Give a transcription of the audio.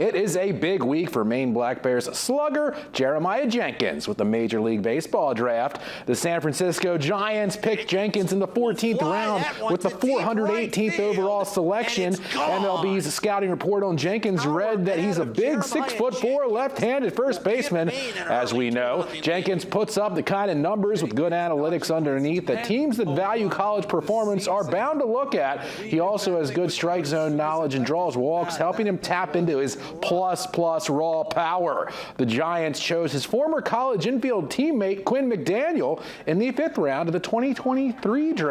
It is a big week for Maine Black Bears slugger Jeremiah Jenkins with the Major League Baseball draft. The San Francisco Giants picked Jenkins in the 14th round with the 418th overall selection. MLB's scouting report on Jenkins read that he's a big 6'4" left-handed first baseman. As we know, Jenkins puts up the kind of numbers with good analytics underneath that teams that value college performance are bound to look at. He also has good strike zone knowledge and draws walks, helping him tap into his plus raw power. The Giants chose his former college infield teammate Quinn McDaniel in the 5th round of the 2023 draft.